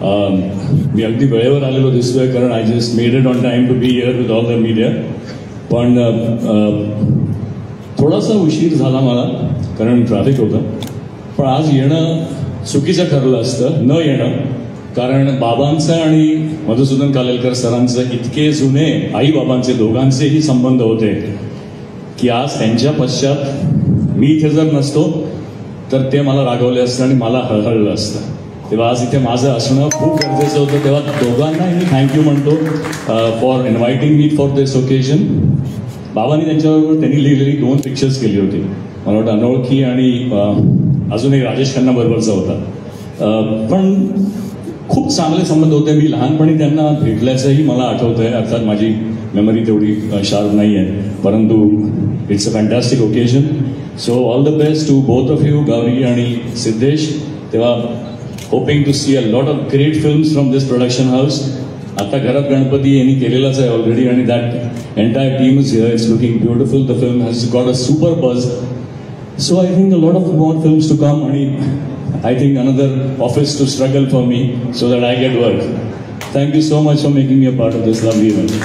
मी अगदी वेळेवर आलेलो दिसतोय कारण I just made it on time to be here with all the media. पण थोडासा उशीर झाला मला कारण ट्रॅफिक होतं. पण आज येणं चुकीचं ठरलं असतं न येणं, कारण बाबांचं आणि मधुसूदन कालेलकर सरांचं इतके जुने आई बाबांचे दोघांचेही संबंध होते की आज त्यांच्या पश्चात मी इथे जर नसतो तर ते मला रागवले असतं आणि मला हळहळलं असतं. तेव्हा आज इथे माझं असणं खूप गरजेचं होतं. तेव्हा दोघांनाही मी थँक्यू म्हणतो for inviting me for this occasion. बाबांनी त्यांच्याबरोबर त्यांनी लिहिलेली 2 पिक्चर्स केली होती. मला वाटतं अनोळखी आणि अजून एक राजेश खन्ना बरोबरचा होता. पण खूप चांगले संबंध होते. मी लहानपणी त्यांना भेटल्याचंही मला आठवतंय. अर्थात माझी मेमरी तेवढी शार्प नाही आहे, परंतु it's a fantastic occasion. So all the best to both of you, Gauri आणि सिद्धेश. तेव्हा hoping to see a lot of great films from this production house. आता घरात गणपती यांनी केलेलाच आहे ऑलरेडी आणि that entire team is here. It's looking beautiful. The film has got a super buzz. So I think a lot of more films to come, and I think another office to struggle for me so that I get work. Thank you so much for making me a part of this lovely event.